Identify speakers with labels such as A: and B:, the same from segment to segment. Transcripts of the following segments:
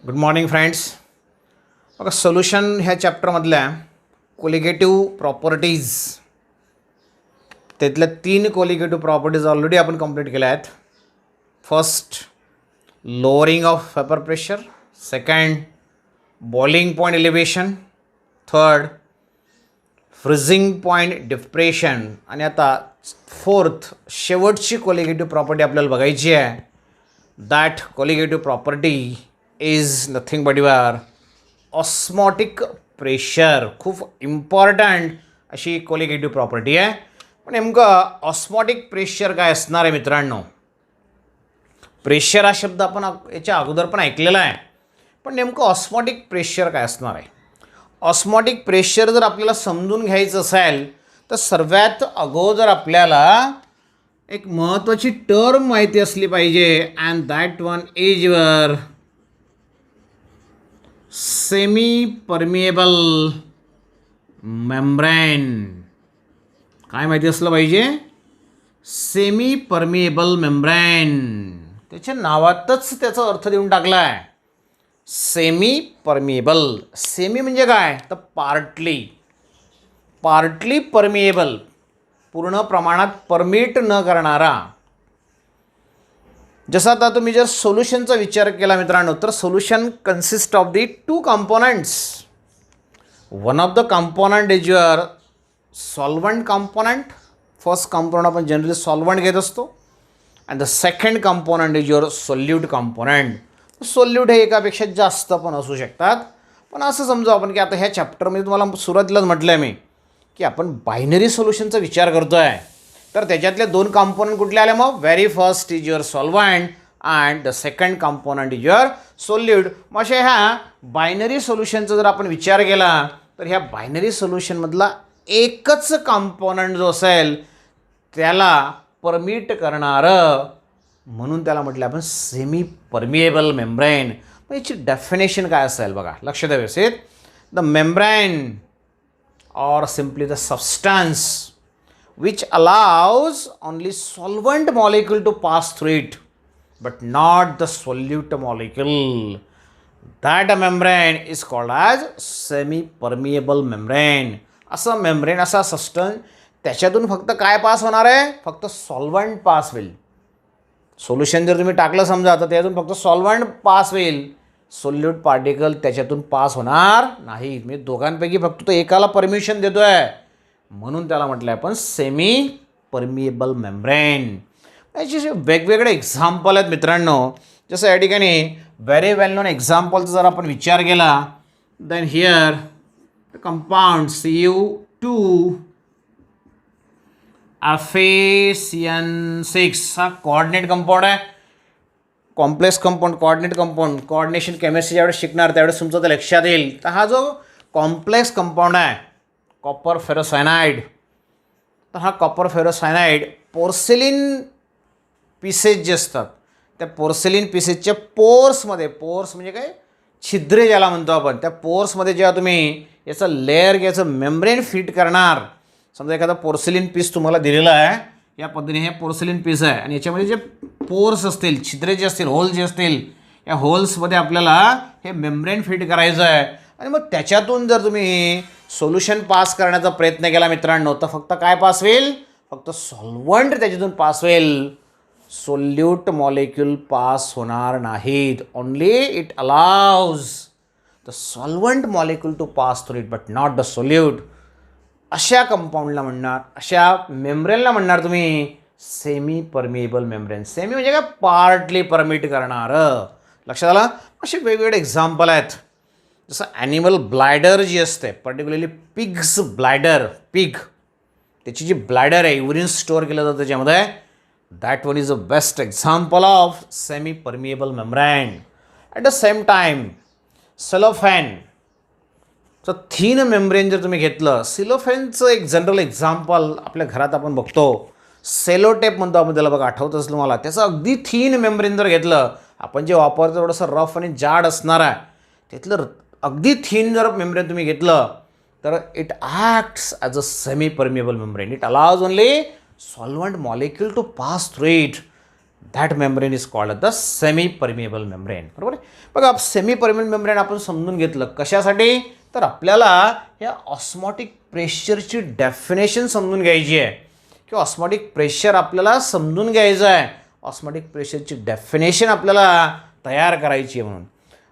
A: Good morning friends. बघा solution ह्या चॅप्टरमधल्या colligative properties त्यातल्या 3 कोलिगेटिव्ह प्रॉपर्टीज ऑलरेडी आपण कंप्लीट केल्या आहेत. First, lowering of vapour pressure. Second, boiling point elevation. Third, freezing point depression. आणि आता फोर्थ, शेवटची कोलिगेटिव्ह प्रॉपर्टी आपल्याला बघायची आहे. That colligative property is nothing but your osmotic pressure. खूप इम्पॉर्टंट अशी कोलिगेटिव्ह प्रॉपर्टी आहे. पण नेमकं ऑस्मॉटिक प्रेशर काय असणार आहे मित्रांनो? प्रेशर हा शब्द आपण याच्या अगोदर पण ऐकलेला आहे, पण नेमकं ऑस्मॉटिक प्रेशर काय असणार आहे? ऑस्मॉटिक प्रेशर जर आपल्याला समजून घ्यायचं असेल तर सर्वात अगोदर आपल्याला एक महत्त्वाची टर्म माहिती असली पाहिजे, and that one is your semi permeable membrane. काय माहिती असलं पाहिजे? Semi permeable membrane. त्याच्या नावातच त्याचा अर्थ देऊन टाकला आहे, सेमी परमिएबल. सेमी म्हणजे काय? तर पार्टली परमिएबल, पूर्ण प्रमाणात परमिट न करणारा. जसं आता तुम्ही जर सोल्युशनचा विचार केला मित्रांनो, तर solution consist of the 2 components. One of the component is your solvent component. First component आपण जनरली सॉल्वंट घेत असतो, and the second component is your solute component. Solute हे एकापेक्षा जास्त पण असू शकतात. पण असं समजू आपण की आता ह्या चॅप्टरमध्ये तुम्हाला सुरुवातीलाच म्हटलं आहे मी की आपण बायनरी सोल्युशनचा विचार करतो आहे. तर त्याच्यातले 2 कंपोनंट कुठले आले मग? Very first is your solvent and the second component is your solute. मग अशा ह्या बायनरी सोल्युशनचा जर आपण विचार केला तर ह्या बायनरी सोल्युशनमधला एकच कंपोनंट जो असेल त्याला परमिट करणारं, म्हणून त्याला म्हटलं आपण सेमी परमिएबल मेम्ब्रेन. मग याची डेफिनेशन काय असेल बघा, लक्ष द्या व्यवस्थित. The membrane or simply the substance which allows only solvent molecule to pass through it but not the solute molecule, that a membrane is called as semi permeable membrane. असं membrane, असा substance, त्याच्यातून फक्त काय pass होणार आहे? फक्त solvent pass होईल. Solution जर तुम्ही टाकलं समजा तर त्यातून फक्त सॉल्वंट पास होईल, सोल्यूट पार्टिकल त्याच्यातून पास होणार नाही. मी दोघांपैकी फक्त तो एकाला परमिशन देतो आहे, म्हणून त्याला म्हटलं आहे आपण सेमी परमिएबल मेम्ब्रेन. याचे वेगवेगळे एक्झाम्पल आहेत मित्रांनो. जसं या ठिकाणी व्हेरी वेल नोन एक्झाम्पलचा जर आपण विचार केला, then here compound Cu2 FeCN6 हा कोऑर्डिनेट कंपाऊंड आहे. Complex compound, coordinate compound, coordination chemistry ज्यावेळेस शिकणार त्यावेळेस तुमचं ते लक्षात येईल. तर हा जो कॉम्प्लेक्स कंपाऊंड आहे कॉपर फेरोसायनाइड, तर हा कॉपर फेरोसायनाइड पोर्सेलिन पीसेस जे असतात त्या पोर्सेलिन पीसेसच्या पोर्समध्ये, पोर्स म्हणजे काय? छिद्रे ज्याला म्हणतो आपण, त्या पोर्समध्ये जेव्हा तुम्ही याचं लेअर घ्यायचं मेम्ब्रेन फिट करणार, समजा एखादा पोर्सेलिन पीस तुम्हाला दिलेला आहे, या पद्धतीने हे पोर्सेलिन पीस आहे आणि याच्यामध्ये जे पोर्स असतील, छिद्रे जे असतील, होल जे असतील, या होल्समध्ये आपल्याला हे मेम्ब्रेन फिट करायचं आहे. आणि मग त्याच्यातून जर तुम्ही सोल्युशन पास करण्याचा प्रयत्न केला मित्रांनो, तर फक्त काय पास होईल? फक्त सॉल्वंट त्याच्यातून पास होईल, सोल्यूट मॉलिक्यूल पास होणार नाहीत. Only it allows the solvent molecule to pass through it but not the solute. अशा कंपाऊंडला म्हणणार, अशा मेम्ब्रेनला म्हणणार तुम्ही सेमी परमिएबल मेम्ब्रेन. सेमी म्हणजे काय? पार्टली परमिट करणारं. लक्षात आलं? असे वेगवेगळे एक्झाम्पल आहेत. जसं ॲनिमल ब्लॅडर जी असते, पर्टिक्युलरली पिग्स ब्लॅडर, पिग त्याची जी ब्लॅडर आहे, युरिन स्टोअर केलं जातं त्याच्यामध्ये, that one is a best example of semi permeable membrane. At the same time cellophane, तर थीन मेम्ब्रेन जर तुम्ही घेतलं, सिलोफेनचं एक जनरल एक्झाम्पल आपल्या घरात आपण बघतो, सेलोटेप म्हणतो आपण त्याला, बघा आठवत असलं मला. त्याचं अगदी थीन मेम्ब्रेन जर घेतलं, आपण जे वापरतो थोडंसं रफ आणि जाड असणार आहे, त्यातलं अगदी थीन जर मेम्ब्रेन तुम्ही घेतलं तर it acts as a semi permeable membrane. It allows only solvent molecule to pass through it. That membrane is called the semi permeable membrane. बरोबर आहे. बघा सेमी परमिएबल मेम्ब्रेन आपण समजून घेतलं कशासाठी, तर आपल्याला या ऑस्मॉटिक प्रेशरची डेफिनेशन समजून घ्यायची आहे किंवा ऑस्मॉटिक प्रेशर आपल्याला समजून घ्यायचं आहे. ऑस्मॉटिक प्रेशरची डेफिनेशन आपल्याला तयार करायची आहे म्हणून.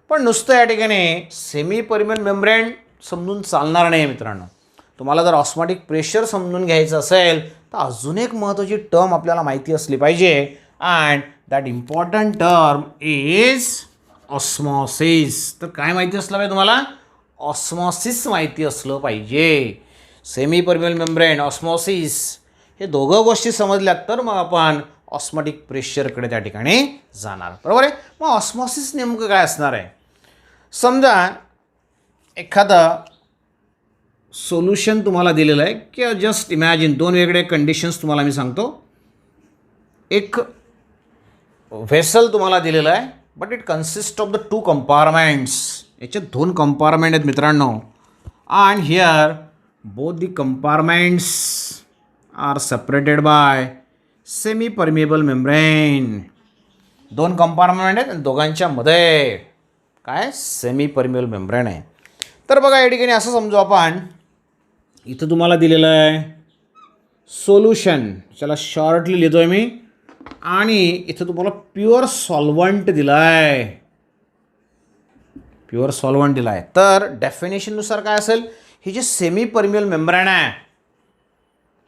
A: पण नुसतं या ठिकाणी सेमी परमिएबल मेम्ब्रेन समजून चालणार नाही मित्रांनो. तुम्हाला जर ऑस्मॉटिक प्रेशर समजून घ्यायचं असेल तर अजून एक महत्त्वाची टर्म आपल्याला माहिती असली पाहिजे, and that important term is osmosis. तर काय माहिती असलं पाहिजे तुम्हाला? ऑस्मॉसिस माहिती असलं पाहिजे. सेमी परमिएबल मेम्ब्रेन, ऑस्मॉसिस हे दोघं गोष्टी समजल्यात तर मग आपण ऑस्मॉटिक प्रेशरकडे त्या ठिकाणी जाणार. बरोबर आहे. मग ऑस्मॉसिस नेमकं काय असणार आहे? समजा एखादं सोल्युशन तुम्हाला दिलेलं आहे किंवा जस्ट इमॅजिन दोन वेगळे कंडिशन्स तुम्हाला मी सांगतो. एक व्हेसल तुम्हाला दिलेलं आहे, but it consist of the two compartments. याच्यात दोन कंपार्टमेंट आहेत मित्रांनो, and here both the compartments are separated by semi permeable membrane. दोन कंपार्टमेंट आहेत आणि दोघांच्या मध्ये काय सेमी परमिएबल मेम्ब्रेन आहे. तर बघा या ठिकाणी असं समजू आपण, इथं तुम्हाला दिलेलं आहे सोल्युशन, चला शॉर्टली लिहितो आहे मी, आणि इथं तुम्हाला प्युअर सॉल्वंट दिला आहे. प्युअर सॉल्वंट दिला आहे. तर डेफिनेशननुसार काय असेल, ही जे सेमी परमिएबल मेम्ब्रेन आहे,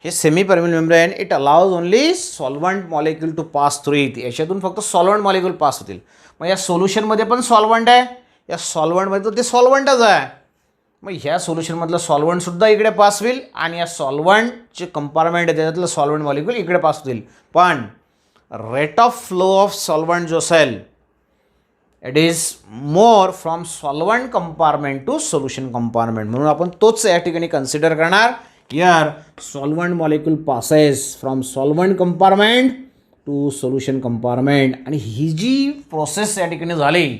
A: हे semi permeable membrane it allows only solvent molecule to pass through it. याच्यातून फक्त सॉल्वंट मॉलिक्यूल पास होतील. मग या सोल्युशनमध्ये पण सॉल्वंट आहे, या सॉल्वंटमध्ये तर ते सॉल्वंटच आहे. मग ह्या सोल्युशनमधलं सॉल्वंटसुद्धा इकडे पास होईल आणि या सॉल्वंटचे कंपार्टमेंट आहे त्याच्यातलं सॉल्वंट मॉलिक्यूल इकडे पास होतील. पण rate of flow of solvent जो असेल it is more from solvent compartment to solution compartment. म्हणून आपण तोच या ठिकाणी कन्सिडर करणार. Here solvent molecule passes from solvent compartment to solution compartment. आणि ही जी प्रोसेस या ठिकाणी झाली,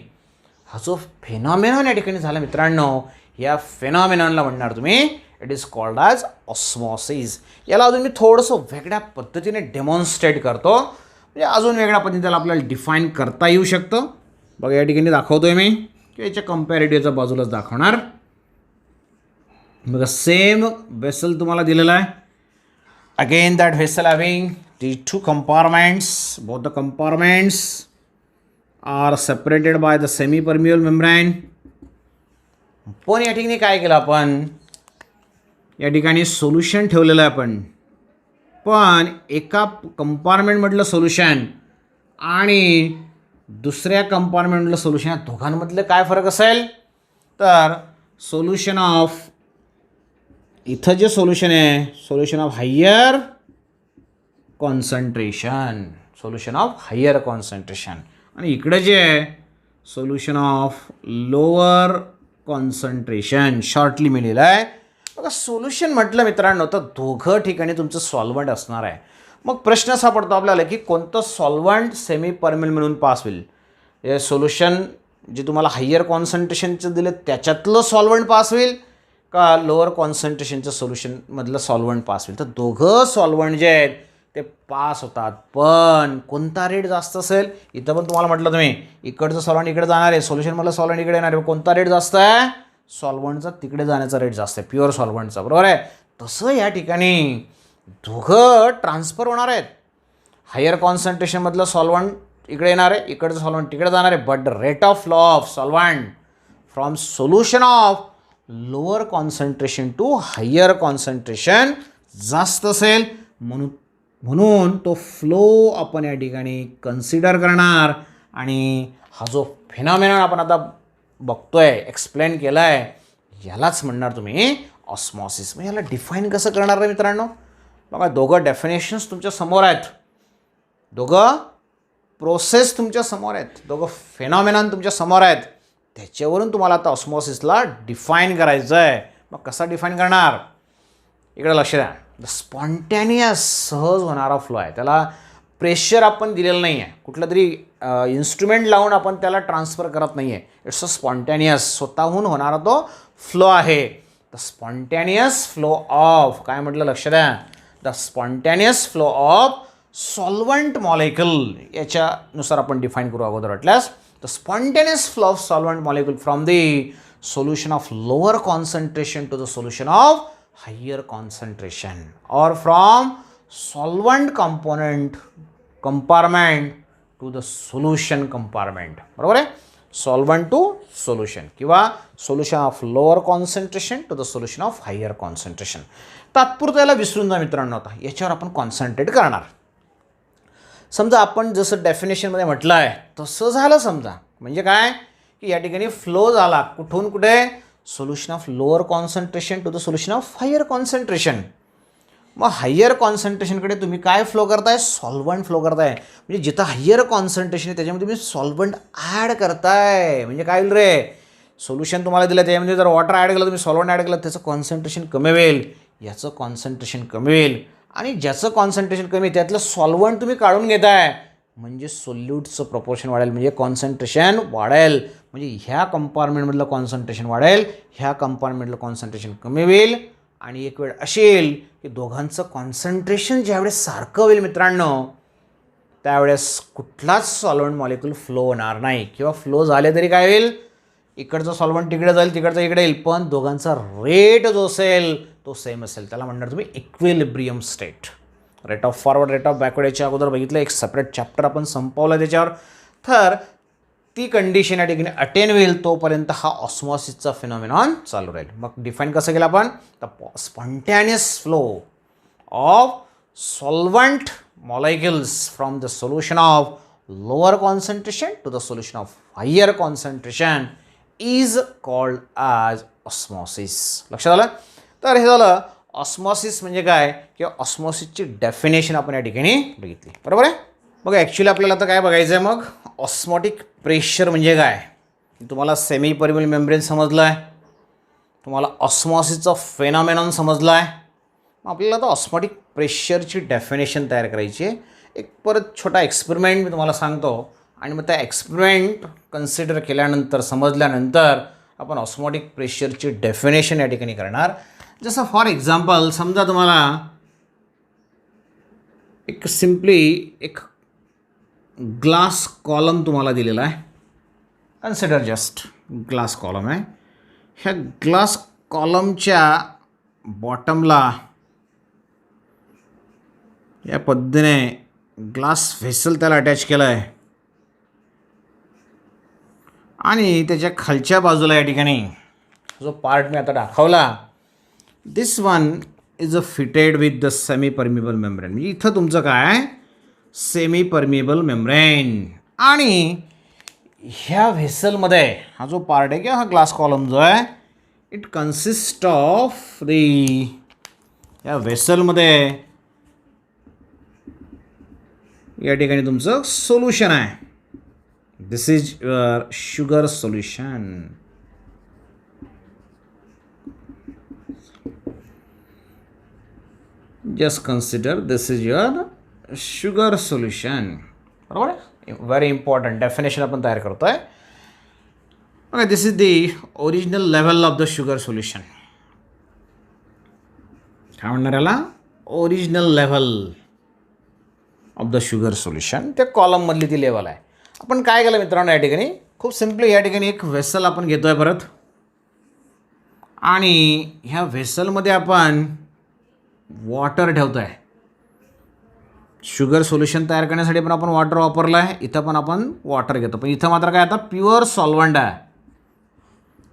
A: हा जो फेनॉमेनॉन या ठिकाणी झाला मित्रांनो, या फेनॉमेनॉनला म्हणणार तुम्ही it is called as osmosis. याला अजून मी थोडंसं वेगळ्या पद्धतीने डेमॉन्स्ट्रेट करतो, म्हणजे अजून वेगळ्या पद्धतीने आपल्याला डिफाईन करता येऊ शकतं. बघा या ठिकाणी दाखवतोय मी की याच्या कंपॅरेटिव्हच्या बाजूलाच दाखवणार. बघा सेम वेसल तुम्हाला दिलेला आहे. Again that vessel having the two compartments, both the compartments are separated by the semi permeable membrane. पण या ठिकाणी काय केलं आपण, या ठिकाणी सोल्युशन ठेवलेलं आहे आपण, पण एका कंपार्टमेंटमधलं सोल्युशन आणि दुसऱ्या कंपार्टमेंटमधलं सोल्युशन, या दोघांमधलं काय फरक असेल, तर सोल्युशन ऑफ, इथं जे सोल्युशन आहे solution of higher concentration, solution of higher concentration, आणि इकडे जे आहे solution of lower concentration, shortly मी लिहिलं आहे. बघा सोल्युशन म्हटलं मित्रांनो तर दोघं ठिकाणी तुमचं सॉल्वंट असणार आहे. मग प्रश्न असा पडतो आपल्याला की कोणतं सॉल्वंट सेमी परमिएबल म्हणून पास होईल. हे सोल्युशन जे तुम्हाला हायर कॉन्सन्ट्रेशनचं दिलं त्याच्यातलं सॉल्वंट पास होईल का लोअर कॉन्सन्ट्रेशनचं सोल्युशनमधलं सॉल्वंट पास होईल. तर दोघं सॉल्वंट जे आहेत ते पास होतात, पण कोणता रेट जास्त असेल, इथं पण तुम्हाला म्हटलं तुम्ही इकडचं सॉल्वंट इकडे जाणार आहे, सोल्युशनमधलं सॉल्वंट इकडे येणार आहे, कोणता रेट जास्त आहे, सॉल्वंटचा तिकडे जाण्याचा रेट जास्त आहे, प्युअर सॉल्वंटचा. बरोबर आहे. तसं या ठिकाणी दोघं ट्रान्सफर होणार आहेत. हायर कॉन्सन्ट्रेशनमधलं सॉल्वंट इकडे येणार आहे, इकडचं सॉल्वंट तिकडे जाणार आहे, but rate of flow of solvent from solution of lower concentration to higher concentration जास्त असेल. म्हणून तो फ्लो आपण या ठिकाणी कन्सिडर करणार. आणि हा जो फेनॉमेनॉन आपण आता बघतोय, एक्सप्लेन केला आहे, यालाच म्हणणार तुम्ही ऑस्मॉसिस. मग याला डिफाईन कसं करणार आहे मित्रांनो? बघा दोघं डेफिनेशन्स तुमच्या समोर आहेत, दोघं प्रोसेस तुमच्या समोर आहेत, दोघं फेनॉमेनॉन तुमच्या समोर आहेत. त्याच्यावरून तुम्हाला आता ऑस्मॉसिसला डिफाईन करायचं आहे. मग कसा डिफाईन करणार? इकडे लक्ष द्या. स्पॉन्टॅनियस सहज होणारा फ्लो आहे, त्याला प्रेशर आपण दिलेलं नाही आहे, कुठलं तरी इन्स्ट्रुमेंट लावून आपण त्याला ट्रान्सफर करत नाही आहे. इट्स अ स्पॉन्टॅनियस, स्वतःहून होणारा तो फ्लो आहे. द स्पॉन्टॅनियस फ्लो ऑफ, काय म्हटलं लक्ष द्या, the spontaneous flow of solvent molecule याच्यानुसार आपण डिफाईन करू अगोदर वाटल्यास. The spontaneous flow of solvent molecule from the solution of lower concentration to the solution of higher concentration, or from solvent compartment to the solution compartment. बरोबर आहे. Solvent to solution किंवा solution of lower concentration to the solution of higher concentration. तात्पुरतं याला विसरून जा मित्रांनो. आता याच्यावर आपण कॉन्सन्ट्रेट करणार. समजा आपण जसं डेफिनेशनमध्ये म्हटलं आहे तसं झालं समजा. म्हणजे काय की या ठिकाणी फ्लो झाला कुठून कुठे, solution of lower concentration to the solution of higher concentration. मग हायर कॉन्सन्ट्रेशनकडे तुम्ही काय फ्लो करताय, सॉल्वंट फ्लो करताय. म्हणजे जिथं हायर कॉन्सन्ट्रेशन आहे त्याच्यामध्ये तुम्ही सॉल्वंट ॲड करताय. म्हणजे काय होईल रे, सोल्युशन तुम्हाला दिलं त्याच्यामध्ये जर वॉटर ॲड केलं, तुम्ही सॉल्वंट ॲड केलं, त्याचं कॉन्सन्ट्रेशन कमी होईल, याचं कॉन्सन्ट्रेशन कमी होईल, आणि ज्याचं कॉन्सन्ट्रेशन कमी त्यातलं सॉल्वंट तुम्ही काढून घेताय म्हणजे सोल्यूटचं प्रपोर्शन वाढेल, म्हणजे कॉन्सन्ट्रेशन वाढेल. म्हणजे ह्या कंपार्टमेंटमधलं कॉन्सन्ट्रेशन वाढेल, ह्या कंपार्टमेंटलं कॉन्सन्ट्रेशन कमी होईल. आणि एक वेळ अशी येईल की दोघांचं कॉन्सन्ट्रेशन ज्यावेळेस सारखं होईल मित्रांनो, त्यावेळेस कुठलाच सॉल्वंट मॉलिक्यूल फ्लो होणार नाही, किंवा फ्लो झाले तरी काय होईल, इकडचं सॉल्वंट तिकडे जाईल, तिकडचं इकडे येईल, पण दोघांचा रेट जो असेल तो सेम असेल. त्याला म्हणणार तुम्ही equilibrium state. Rate of forward, rate of backward याच्या अगोदर बघितलं, एक सेपरेट चॅप्टर आपण संपवलं त्याच्यावर. तर ती कंडिशन या ठिकाणी अटेन होईल तोपर्यंत हा ऑस्मॉसिसचा फिनॉमिनॉन चालू राहील. मग डिफाईन कसं केलं आपण, the spontaneous flow of solvent molecules from the solution of lower concentration to the solution of higher concentration is called as osmosis. लक्षात आलं. तर हे झालं ऑस्मॉसिस म्हणजे काय, किंवा ऑस्मॉसिसची डेफिनेशन आपण या ठिकाणी बघितली. बरोबर आहे. मग ॲक्च्युली आपल्याला आता काय बघायचं आहे, मग ऑस्मॉटिक प्रेशर म्हणजे काय. तुम्हाला सेमी परमिबल मेम्ब्रेन समजलं आहे, तुम्हाला ऑस्मॉसिसचा फेनॉमेनॉन समजला आहे. मग आपल्याला आता ऑस्मॉटिक प्रेशरची डेफिनेशन तयार करायची आहे. एक परत छोटा एक्सपेरिमेंट मी तुम्हाला सांगतो, आणि मग त्या एक्सपेरिमेंट कन्सिडर केल्यानंतर समजल्यानंतर आपण ऑस्मॉटिक प्रेशरची डेफिनेशन या ठिकाणी करणार. जसं फॉर एक्झाम्पल समजा तुम्हाला एक सिम्पली एक ग्लास कॉलम तुम्हाला दिलेला आहे. कन्सिडर जस्ट ग्लास कॉलम आहे. ह्या ग्लास कॉलमच्या बॉटमला या पद्धतीने ग्लास व्हेसल त्याला अटॅच केलं आहे, आणि त्याच्या खालच्या बाजूला या ठिकाणी जो पार्ट मी आता दाखवला, this one is a fitted with the semi permeable membrane. म्हणजे इथं तुमचं काय, सेमी परमिबल मेम्ब्रेन. आणि ह्या व्हेसलमध्ये हा जो पार्ट आहे किंवा हा ग्लास कॉलम जो आहे, इट कन्सिस्ट ऑफ द, या व्हेसलमध्ये या ठिकाणी तुमचं सोल्युशन आहे. This is your sugar solution. Just consider this is your sugar solution. बरोबर आहे. व्हेरी इम्पॉर्टंट डेफिनेशन आपण तयार करतो आहे. Okay, this is the original level of the sugar solution. काय म्हणणार याला, original level of the sugar solution. त्या कॉलममधली ती लेवल आहे. आपण काय केलं मित्रांनो, या ठिकाणी खूप सिम्पली या ठिकाणी एक व्हेसल आपण घेतो आहे परत, आणि ह्या व्हेसलमध्ये आपण वॉटर ठेवतो आहे. शुगर सोल्युशन तयार करण्यासाठी पण आपण वॉटर वापरलं आहे, इथं पण आपण वॉटर घेतो, पण इथं मात्र काय आता प्युअर सॉल्वंट आहे.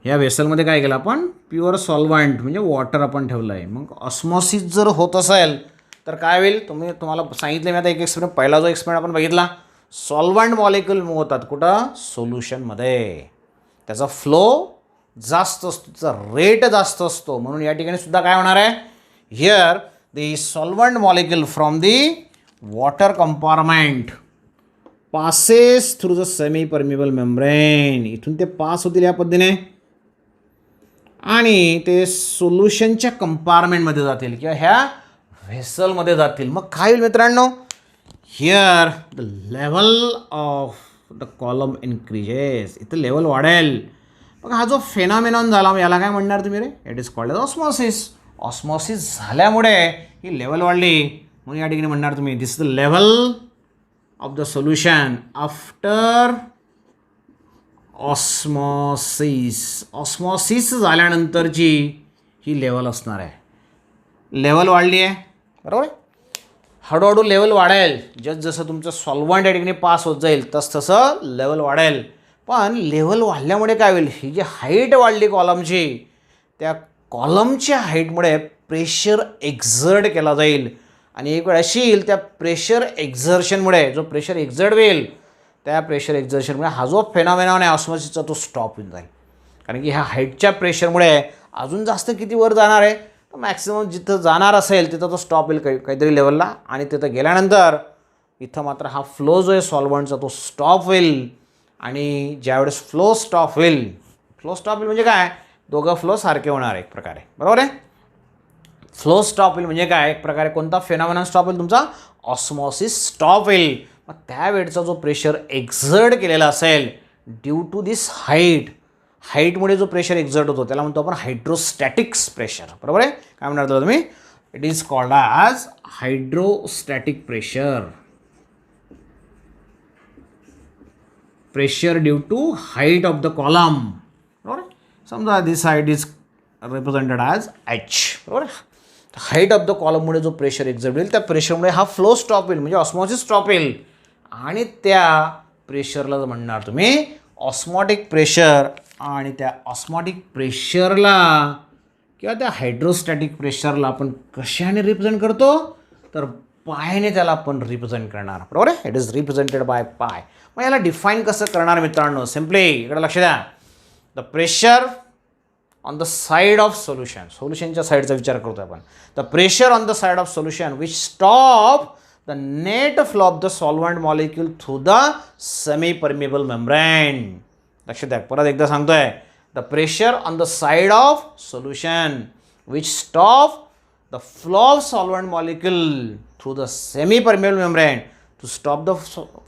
A: ह्या व्हेसलमध्ये काय केलं आपण, प्युअर सॉल्वंट म्हणजे वॉटर आपण ठेवलं आहे. मग ऑस्मॉसिस जर होत असेल तर काय होईल, तुम्हाला सांगितलं मी आता एक एक्सपेरिमेंट. पहिला जो एक्सपेरिमेंट आपण बघितला, सॉल्वंट मॉलिक्यूल मूव्ह होतात कुठं, सोल्युशनमध्ये. त्याचा फ्लो जास्त असतो, त्याचा रेट जास्त असतो. म्हणून या ठिकाणी सुद्धा काय होणार आहे, here the solvent molecule from the water compartment passes through the semi permeable membrane. इथून ते पास होतील या पद्धतीने, आणि ते सोल्युशनच्या कंपार्टमेंटमध्ये जातील किंवा ह्या व्हेसलमध्ये जातील. मग काय होईल मित्रांनो, here the level of the column increases. इथं लेवल वाढेल. मग हा जो फेनॉमेनॉन झाला, मग याला काय म्हणणार तुम्ही रे, it is called as osmosis. Osmosis झाल्यामुळे ही लेवल वाढली, म्हणून या ठिकाणी म्हणणार तुम्ही this is the level of the solution after osmosis. Osmosis झाल्यानंतरची ही लेवल असणार आहे. लेवल वाढली आहे, बरोबर आहे. हळूहळू लेवल वाढेल जसं तुमचं सॉल्वंट या ठिकाणी पास होत जाईल तसं लेवल वाढेल. पण लेवल वाढल्यामुळे काय होईल, ही जी हाईट वाढली कॉलमची, त्या कॉलमच्या हाईटमुळे प्रेशर एक्झर्ट केला जाईल. आणि एक वेळ अशी येईल त्या प्रेशर एक्झर्शनमुळे, जो प्रेशर एक्झर्ट होईल त्या प्रेशर एक्झर्शनमुळे हा जो फेनॉमेनॉन आहे ऑस्मॉसिसचा तो स्टॉप होऊन जाईल. कारण की ह्या हाईटच्या प्रेशरमुळे अजून जास्त किती वर जाणार आहे, तर मॅक्सिमम जिथं जाणार असेल तिथं तो स्टॉप होईल काहीतरी लेवलला. आणि तिथं गेल्यानंतर इथं मात्र हा फ्लो जो आहे सॉल्वंटचा तो स्टॉप होईल. आणि ज्यावेळेस फ्लो स्टॉप होईल म्हणजे काय, दोघं फ्लो सारखे होणार एक प्रकारे, बरोबर आहे. फ्लो स्टॉप होईल म्हणजे काय, एक प्रकारे कोणता फेनॉमेनॉन स्टॉप होईल, तुमचा ऑस्मॉसिस स्टॉप होईल. मग त्यावेळचा जो प्रेशर एक्झर्ट केलेला असेल ड्यू टू दिस हाईटमुळे जो प्रेशर एक्झर्ट होतो त्याला म्हणतो आपण हायड्रोस्टॅटिक्स प्रेशर, बरोबर आहे. काय म्हणणार तुम्ही, it is called as hydrostatic pressure due to height of the column, बरोबर. समजा this height is represented as H, बरोबर. हाईट ऑफ द कॉलममुळे जो प्रेशर एक्झर्ट होईल त्या प्रेशरमुळे हा फ्लो स्टॉप होईल म्हणजे ऑस्मॉसिस स्टॉप होईल. आणि त्या प्रेशरला म्हणणार तुम्ही ऑस्मॉटिक प्रेशर. आणि त्या ऑस्मॉटिक प्रेशरला किंवा त्या हायड्रोस्टॅटिक प्रेशरला आपण कशाने रिप्रेझेंट करतो, तर पायने त्याला आपण रिप्रेझेंट करणार, बरोबर आहे. इट इज रिप्रेझेंटेड बाय पाय. मग याला डिफाईन कसं करणार मित्रांनो, सिम्पली इकडे लक्ष द्या. The pressure on the side of सोल्युशनच्या साईडचा विचार करतो आपण. The pressure on the side of solution which stop the net flow of the solvent molecule through the semi permeable membrane. लक्ष द्या, परत एकदा सांगतोय. The pressure on the side of solution which stop the flow of solvent molecule through the semi permeable membrane. To stop the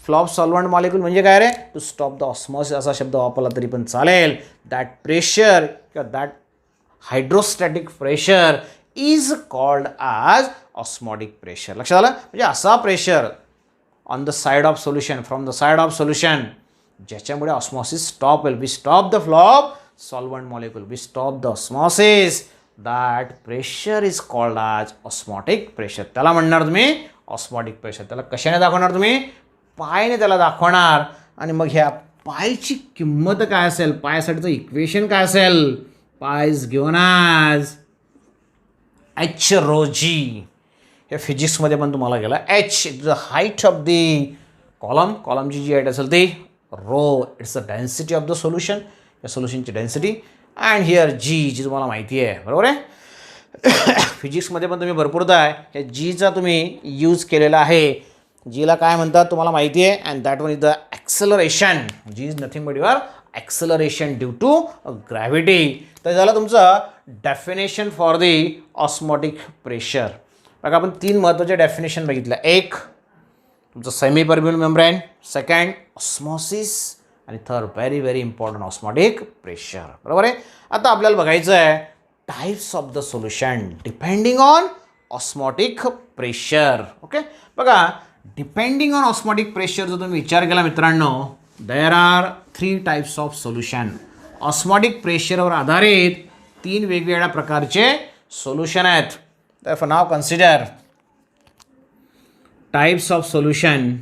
A: flow of solvent molecule म्हणजे काय रे, to stop the osmosis असा शब्द वापरला तरी पण चालेल. दॅट प्रेशर किंवा that hydrostatic pressure is called as osmotic pressure. लक्षात आलं. म्हणजे असा pressure on the side of solution, from the side of solution, ज्याच्यामुळे ऑस्मॉसिस स्टॉप होईल. We stop the flow of solvent molecule, we stop the osmosis. That pressure is called as osmotic pressure. त्याला म्हणणार तुम्ही osmotic pressure. त्याला कशाने दाखवणार तुम्ही, Payne त्याला दाखवणार. आणि मग ह्या पायची किंमत काय असेल, पायसाठीचं इक्वेशन काय असेल, pi is given as H rho G. हे फिजिक्समध्ये पण तुम्हाला गेला. H is the height of the कॉलमची जी हाईट असेल ती. Rho it's the density of the solution, या सोल्युशनची डेन्सिटी. अँड हिअर जी तुम्हाला माहिती आहे, बरोबर आहे. फिजिक्समध्ये पण तुम्ही भरपूरदा ह्या जीचा तुम्ही यूज केलेला आहे. जीला काय म्हणतात तुम्हाला माहिती आहे. And that one is the acceleration. G is nothing but your acceleration due to gravity. तर झालं तुमचं definition for the osmotic pressure. बघा आपण 3 महत्त्वाचे डेफिनेशन बघितलं. एक तुमचं semi permeable membrane, second osmosis, आणि third very very important osmotic pressure, बरोबर आहे. आता आपल्याला बघायचं आहे types of the solution depending on osmotic pressure. Okay, बघा डिपेंडिंग ऑन ऑस्मॉटिक प्रेशर जर तुम्ही विचार केला मित्रांनो, there are 3 types of solution. Osmotic प्रेशरवर आधारित 3 वेगवेगळ्या प्रकारचे सोल्युशन आहेत. तर नाव consider types of solution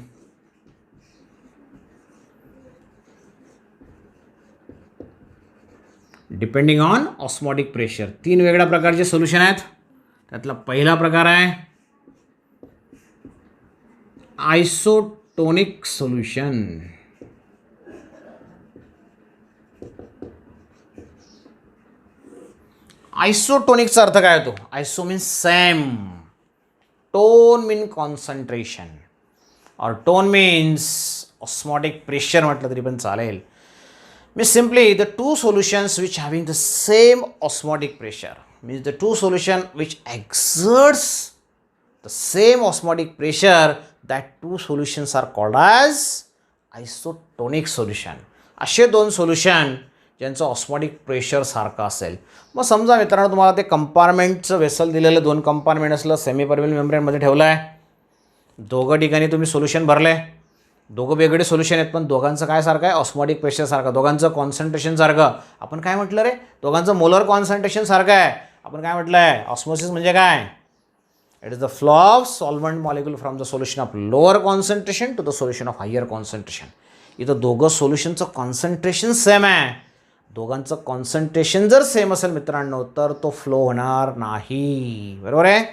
A: depending on osmotic pressure. 3 वेगळ्या प्रकारचे सोल्युशन आहेत. त्यातला पहिला प्रकार आहे आयसोटोनिक सोल्युशन. आयसोटोनिकचा अर्थ काय होतो. आयसो मीन्स सेम, टोन मीन कॉन्सन्ट्रेशन, और टोन मीन्स ऑस्मॉटिक प्रेशर म्हटलं तरी पण चालेल. Means simply the 2 solutions which having the same osmotic pressure, means the 2 solution which exerts the same osmotic pressure, that 2 solutions are called as isotonic solution. असे 2 solution ज्यांचं osmotic pressure सारखं असेल. मग समजा मित्रांनो तुम्हाला ते कंपार्टमेंटचं वेसल दिलेलं 2 कंपार्टमेंट असलं सेमी परमिएबल मेम्ब्रेनमध्ये ठेवलं आहे. दोघं ठिकाणी तुम्ही सोल्युशन भरले, दोघं वेगळे सोल्युशन आहेत, पण दोघांचं काय सारखं आहे, ऑस्मॉटिक प्रेशर सारखं, दोघांचं कॉन्सन्ट्रेशन सारखं. आपण काय म्हटलं रे, दोघांचं मोलर कॉन्सन्ट्रेशन सारखं आहे. आपण काय म्हटलं आहे, ऑस्मोसिस म्हणजे काय, it is the flow of solvent molecule from the solution of lower concentration to the solution of higher concentration. इथं दोघं सोल्युशनचं कॉन्सन्ट्रेशन सेम आहे. दोघांचं कॉन्सन्ट्रेशन जर सेम असेल मित्रांनो तर तो फ्लो होणार नाही. बरोबर आहे,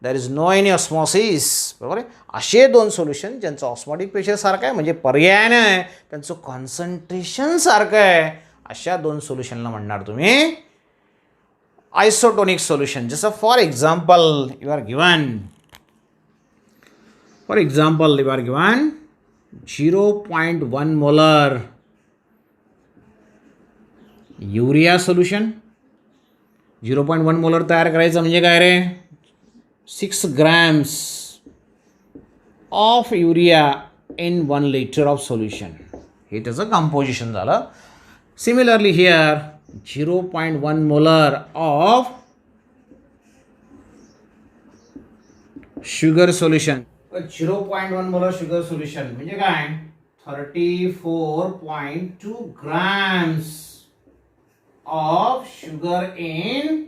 A: there is no any osmosis. बरोबर आहे, असे दोन सोल्युशन ज्यांचं ऑस्मॉटिक प्रेशर सारखं आहे म्हणजे पर्याय नाही, त्यांचं कॉन्सन्ट्रेशन सारखं आहे, अशा दोन सोल्युशनला म्हणणार तुम्ही आयसोटोनिक सोल्युशन. जसं for example you are given 0.1 molar urea solution. 0.1 molar तयार करायचं म्हणजे काय रे, 6 grams of urea in 1 liter of solution. हे त्याचं कंपोजिशन झालं. Similarly here 0.1 molar of sugar solution. 0.1 molar sugar solution म्हणजे काय, 34.2 grams of sugar in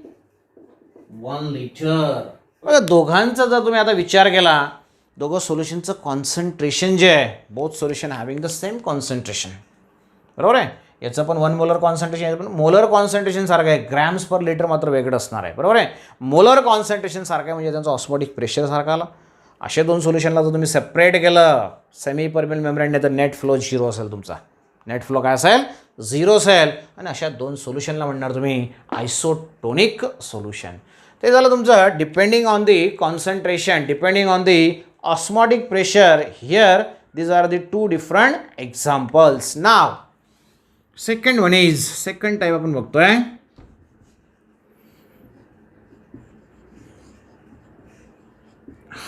A: 1 liter. बघा, दोघांचा जर तुम्ही आता विचार केला, दोघं सोल्युशनचं कॉन्सन्ट्रेशन जे आहे, both solution having the same concentration. बरोबर आहे, याचं पण 1 मोलर कॉन्सन्ट्रेशन, याचं पण मोलर कॉन्सन्ट्रेशन सारखं आहे, ग्रॅम्स पर लिटर मात्र वेगळं असणार आहे. बरोबर आहे, मोलर कॉन्सन्ट्रेशन सारखं आहे म्हणजे त्यांचं ऑस्मॉटिक प्रेशर सारखं आलं. अशा दोन सोल्युशनला जर तुम्ही सेपरेट केलं सेमी परमिएबल मेम्ब्रेनने तर नेट फ्लो 0 असेल. तुमचा नेट फ्लो काय असेल, 0 असेल. आणि अशा दोन सोल्युशनला म्हणणार तुम्ही आयसोटोनिक सोल्युशन. ते झालं तुमचं depending on the concentration, depending on the osmotic pressure. Here these are the two different examples. Now second type आपण बघतोय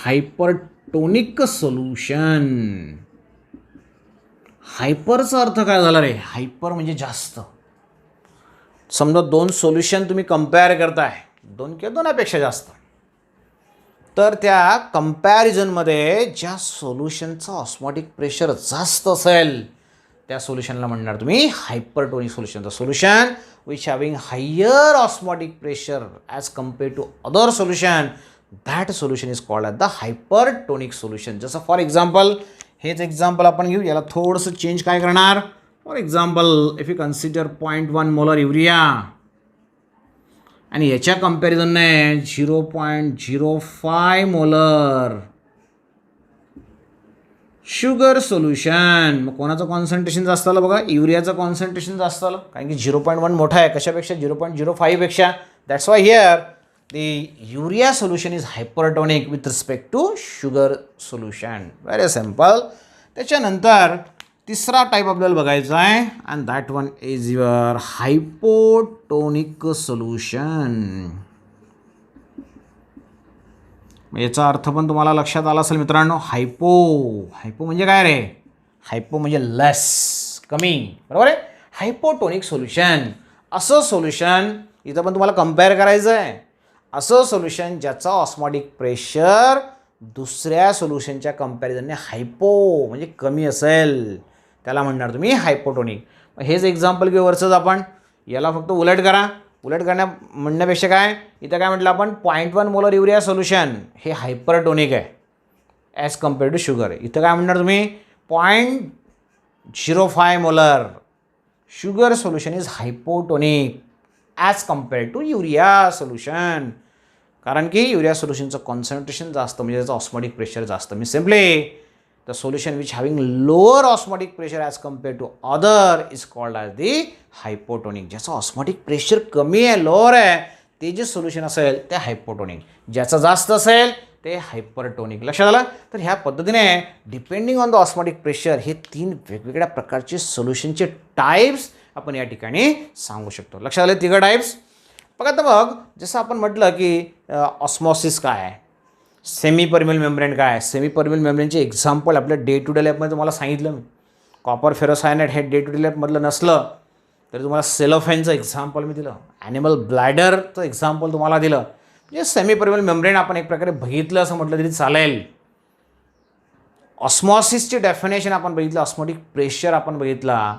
A: हायपरटोनिक सोल्युशन. हायपरचा अर्थ काय झाला रे, हायपर म्हणजे जास्त. समजा दोन सोल्युशन तुम्ही कंपेअर करताय, दोन किंवा दोनापेक्षा जास्त, तर त्या कंपॅरिझनमध्ये ज्या सोल्युशनचं ऑस्मॉटिक प्रेशर जास्त असेल त्या सोल्युशनला म्हणणार तुम्ही hypertonic solution. The solution which having higher osmotic pressure as compared to other solution, that solution is called as the hypertonic solution. जसं फॉर एक्झाम्पल, हेच एक्झाम्पल आपण घेऊ, याला थोडंसं चेंज काय करणार. For example if you consider 0.1 molar urea आणि याच्या कंपॅरिझनने 0.05 मोलर शुगर सोल्युशन. मग कोणाचं कॉन्सन्ट्रेशन जास्त आलं बघा, युरियाचं कॉन्सन्ट्रेशन जास्त आलं, कारण की 0.1 मोठा आहे कशापेक्षा, 0.05 पेक्षा. That's why here the urea solution is hypertonic with respect to sugar solution. Very simple. त्याच्यानंतर तिसरा टाईप आपल्याला बघायचा आहे and that one is your hypotonic solution. याचा अर्थ पण तुम्हाला लक्षात आला असेल मित्रांनो. हायपो म्हणजे काय रे, हायपो म्हणजे लेस, कमी. बरोबर आहे, हायपोटोनिक सोल्युशन असं सोल्युशन, इथं पण तुम्हाला कंपेअर करायचं आहे, असं सोल्युशन ज्याचा ऑस्मॉटिक प्रेशर दुसऱ्या सोल्युशनच्या कंपॅरिझनने हायपो म्हणजे कमी असेल, त्याला म्हणणार तुम्ही हायपोटोनिक. हेच एक्झाम्पल घेऊ वरचंच आपण, याला फक्त उलट करा. उलट म्हणण्यापेक्षा काय, इथं काय म्हटलं आपण, 0.1 मोलर युरिया सोल्युशन हे हायपरटोनिक आहे ॲज कम्पेअर्ड टू शुगर. इथं काय म्हणणार तुम्ही, 0.05 molar sugar solution is hypotonic as compared to urea solution. कारण की युरिया सोल्युशनचं कॉन्सन्ट्रेशन जास्त म्हणजे त्याचं ऑस्मॉटिक प्रेशर जास्त. मी simply the solution which having lower osmotic pressure as compared to other is called as the hypotonic. ज्याचं osmotic pressure कमी आहे, लोअर आहे, ते जे सोल्युशन असेल ते हायपोटोनिक. ज्याचं जास्त असेल ते हायपरटोनिक. लक्षात आलं. तर ह्या पद्धतीने depending on the osmotic pressure हे 3 वेगवेगळ्या प्रकारचे सोल्युशनचे टाईप्स आपण या ठिकाणी सांगू शकतो. लक्षात आले 3 टाईप्स. बघा तर मग जसं आपण म्हटलं की ऑस्मॉसिस काय आहे, सेमी परमिएबल मेम्ब्रेन काय आहे. सेमी परमिएबल मेम्ब्रेनचे एक्झाम्पल आपल्या डे टू डे लाईफमध्ये तुम्हाला सांगितलं मी. कॉपर फेरोसायनाइड हे डे टू डे लाईफमधलं नसलं तरी तुम्हाला सेलोफेनचं एक्झाम्पल मी दिलं, ॲनिमल ब्लॅडरचं एक्झाम्पल तुम्हाला दिलं. म्हणजे सेमी परमिएबल मेम्ब्रेन आपण एक प्रकारे बघितलं असं म्हटलं तरी चालेल. ऑस्मॉसिसची डेफिनेशन आपण बघितलं, ऑस्मोटिक प्रेशर आपण बघितला.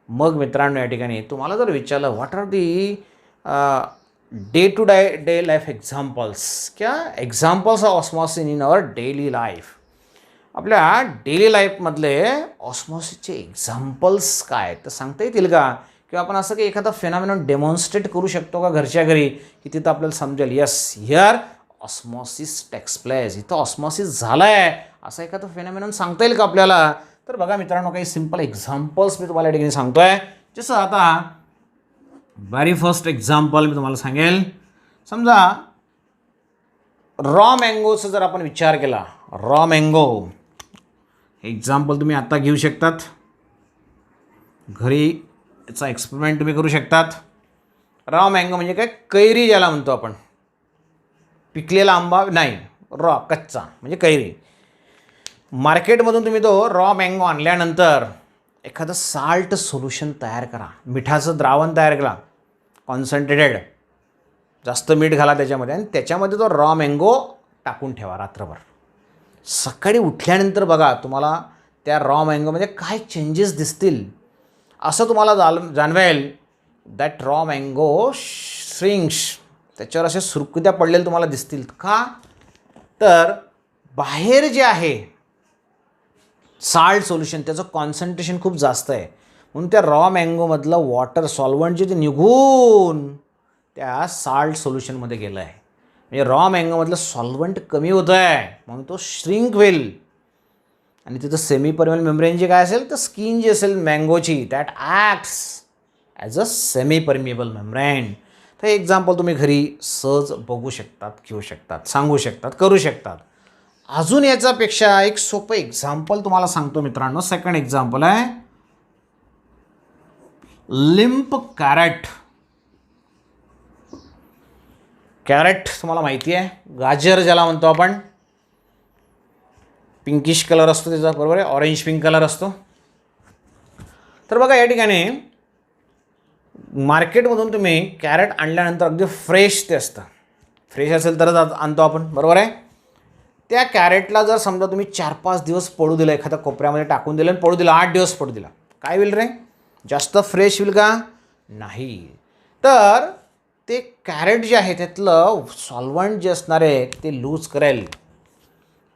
A: मग मित्रांनो या ठिकाणी तुम्हाला जर विचारलं what are the day to day life examples किंवा examples of osmosis in our daily life, आपल्या डेली लाईफमधले ऑस्मॉसिसचे एक्झाम्पल्स काय तर सांगता येतील का? किंवा आपण असं की एखादा फेनॉमेनॉन डेमॉन्स्ट्रेट करू शकतो का घरच्या घरी, की तिथं आपल्याला समजेल yes here osmosis takes place, इथं ऑस्मॉसिस झालं आहे असं एखादं फेनॉमेनॉन सांगता येईल का आपल्याला? तर बघा मित्रांनो, काही सिम्पल एक्झाम्पल्स मी तुम्हाला या ठिकाणी सांगतो आहे. जसं आता व्हेरी फर्स्ट एक्झाम्पल मी तुम्हाला सांगेल. समजा रॉ मँगोचा जर आपण विचार केला, रॉ मँगो एक्झाम्पल तुम्ही आत्ता घेऊ शकतात, घरी याचा एक्सपेरिमेंट तुम्ही करू शकतात. रॉ मँगो म्हणजे काय, कैरी ज्याला म्हणतो आपण, पिकलेला आंबा नाही, रॉ कच्चा म्हणजे कैरी. मार्केटमधून तुम्ही तो रॉ मँगो आणल्यानंतर एखादं साल्ट सोल्युशन तयार करा, मिठाचं द्रावण तयार करा, कॉन्सन्ट्रेटेड, जास्त मीठ घाला त्याच्यामध्ये आणि त्याच्यामध्ये तो रॉ मँगो टाकून ठेवा रात्रभर. सकाळी उठल्यानंतर बघा तुम्हाला त्या रॉ मँगोमध्ये काय चेंजेस दिसतील असं तुम्हाला जाणवेल. दॅट रॉ मँगो श्रिंक्स, त्याच्यावर असे सुरकुत्या पडलेल्या तुम्हाला दिसतील. का तर बाहेर जे आहे साल्ट सोल्युशन त्याचं कॉन्सन्ट्रेशन खूप जास्त आहे, म्हणून त्या रॉ मँगोमधलं वॉटर सॉल्वंट जे ते निघून त्या साल्ट सोल्युशनमध्ये गेलं आहे. म्हणजे रॉ मँगोमधलं सॉल्वंट कमी होतं आहे म्हणून तो श्रिंक होईल. आणि तिथं सेमी परमेबल मेम्ब्रेन जे काय असेल तर स्किन जी असेल मँगोची that acts as a semi permeable membrane. तर हे एक्झाम्पल तुम्ही घरी सहज बघू शकतात, घेऊ शकतात, सांगू शकतात, करू शकतात. अजून याच्यापेक्षा एक सोपं एक्झाम्पल तुम्हाला सांगतो मित्रांनो. सेकंड एक्झाम्पल आहे लिंप कॅरेट. कॅरेट तुम्हाला माहिती आहे, गाजर ज्याला म्हणतो आपण, पिंकिश कलर असतो त्याचा, बरोबर आहे, ऑरेंज पिंक कलर असतो. तर बघा या ठिकाणी मार्केटमधून तुम्ही कॅरेट आणल्यानंतर अगदी फ्रेश ते असतं, फ्रेश असेल तरच आणतो आपण, बरोबर आहे. त्या कॅरेटला जर समजा तुम्ही 4-5 दिवस पडू दिलं, एखाद्या कोपऱ्यामध्ये टाकून दिलं आणि पडू दिलं, 8 दिवस पडू दिला, काय होईल रे? जास्त फ्रेश होईल का? नाही. तर ते कॅरेट जे आहे त्यातलं सॉल्वंट जे असणार आहे ते लूज करेल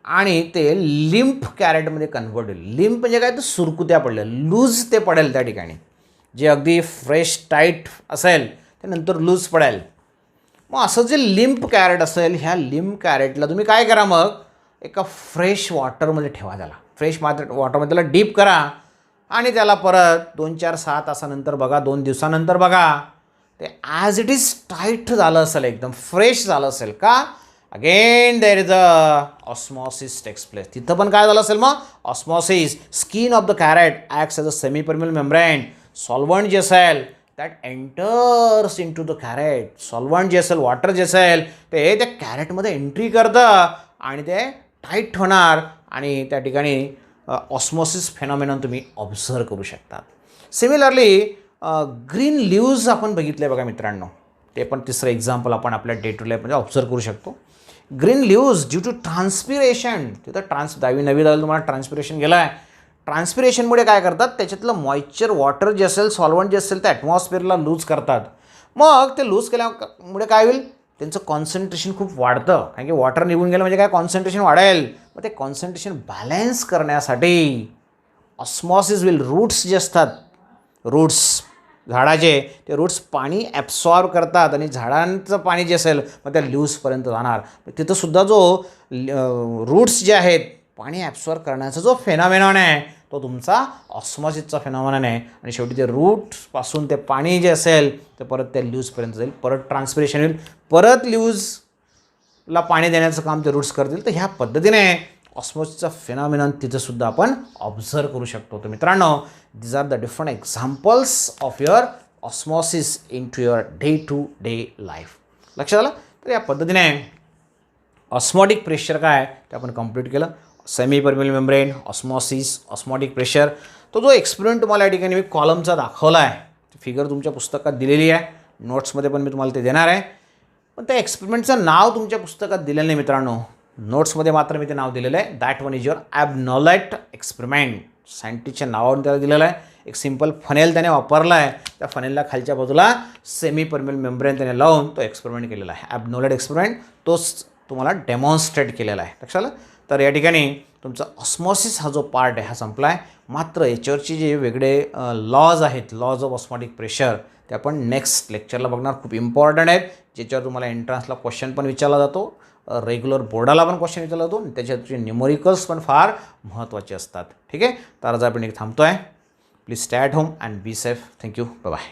A: आणि ते लिंप कॅरेटमध्ये कन्व्हर्ट होईल. लिंप म्हणजे काय, तर सुरकुत्या पडल्या, लूज ते पडेल त्या ठिकाणी. जे अगदी फ्रेश टाईट असेल ते नंतर लूज पडेल. मग असं जे लिंप कॅरेट असेल, ह्या लिंप कॅरेटला तुम्ही काय करा, मग एका फ्रेश वॉटरमध्ये ठेवा. त्याला फ्रेश वॉटरमध्ये त्याला डीप करा आणि त्याला परत 2-4-6 तासानंतर बघा, 2 दिवसानंतर बघा, ते ॲज इट इज टाईट झालं असेल, एकदम फ्रेश झालं असेल. का? Again there is a osmosis takes place. तिथं पण काय झालं असेल मग? Osmosis. Skin of the carrot acts as a semi permeable membrane. Solvent जे असेल that enters in to the carrot. Solvent जे असेल, वॉटर जे असेल, ते त्या कॅरेटमध्ये एंट्री करतं आणि ते टाईट होणार आणि त्या ठिकाणी ऑस्मॉसिस फेनॉमेनॉन तुम्ही ऑब्झर्व करू शकतात. सिमिलरली ग्रीन लिव्ज आपण बघितले बघा मित्रांनो, ते पण तिसरं एक्झाम्पल आपण आपल्या डे टू लाईफमध्ये ऑब्झर्व करू शकतो. Green leaves due to transpiration, तिथं नवी तुम्हाला ट्रान्सपिरेशन गेलं आहे. ट्रान्सपिरेशनमुळे काय करतात, त्याच्यातलं मॉइश्चर, वॉटर जे असेल, सॉल्वंट जे असेल, ते ॲटमॉस्फिअरला लूज करतात. मग ते लूज केल्यामुळे काय होईल, त्यांचं कॉन्सन्ट्रेशन खूप वाढतं, कारण की वॉटर निघून गेलं म्हणजे काय, कॉन्सन्ट्रेशन वाढेल. मग ते कॉन्सन्ट्रेशन बॅलन्स करण्यासाठी ऑस्मॉसिस विल, रूट्स जे असतात, रूट्स झाडाचे, ते रूट्स पाणी ॲब्सॉर्ब करतात आणि झाडांचं पाणी जे असेल मग त्या लिव्सपर्यंत जाणार. तिथंसुद्धा जो रूट्स जे आहेत, पाणी ॲब्सॉर्ब करण्याचा जो फेनॉमेनॉन आहे तो तुमचा ऑस्मॉसिसचा फेनॉमेनॉन आहे. आणि शेवटी ते रूटपासून ते पाणी जे असेल ते परत त्या लिव्सपर्यंत जाईल, परत ट्रान्सपिरेशन होईल, परत लिव्सला पाणी देण्याचं काम ते रूट्स करतील. तर ह्या पद्धतीने ऑस्मॉसिसचा फेनॉमेनॉन तिथंसुद्धा आपण ऑब्झर्व करू शकतो. तर मित्रांनो, these are the different examples of your osmosis in to your day to day life. लक्षात आलं? तर या पद्धतीने ऑस्मॉटिक प्रेशर काय ते आपण कंप्लीट केलं. Semi permeable membrane, osmosis, osmotic pressure. तो जो एक्सपेरिमेंट तुम्हाला या ठिकाणी मी कॉलमचा दाखवला आहे, फिगर तुमच्या पुस्तकात दिलेली आहे, नोट्समध्ये पण मी तुम्हाला ते देणार आहे. पण त्या एक्सपेरिमेंटचं नाव तुमच्या पुस्तकात दिलेलं नाही मित्रांनो. नोट्समध्ये मात्र मी ते नाव दिलेलं आहे. That one is your Abbe Nollet experiment. सायंटिस्टच्या नावावरून त्याला दिलेलं आहे. एक सिम्पल फनेल त्याने वापरला आहे. त्या फनेलला खालच्या बाजूला सेमी परमेबल मेम्ब्रेन त्याने लावून तो एक्सपेरिमेंट केलेला आहे. ॲबनॉलेट एक्सपेरिमेंट तोच तुम्हाला डेमॉन्स्ट्रेट केलेला आहे. लक्षात आलं. तर या ठिकाणी तुमचा ऑस्मॉसिस हा जो पार्ट आहे हा संपला आहे. मात्र याच्यावरचे जे वेगळे लॉज आहेत, लॉज ऑफ ऑस्मॉटिक प्रेशर, ते आपण नेक्स्ट लेक्चरला बघणार. खूप इम्पॉर्टंट आहेत, ज्याच्यावर तुम्हाला एंट्रन्सला क्वेश्चन पण विचारला जातो, रेग्युलर बोर्डाला पण क्वेश्चन विचारला जातो आणि त्याच्यातचे न्यूमरिकल्स पण फार महत्त्वाचे असतात. ठीक आहे. तर आज आपण एक थांबतो आहे. Please stay at home and be safe. Thank you. Bye bye.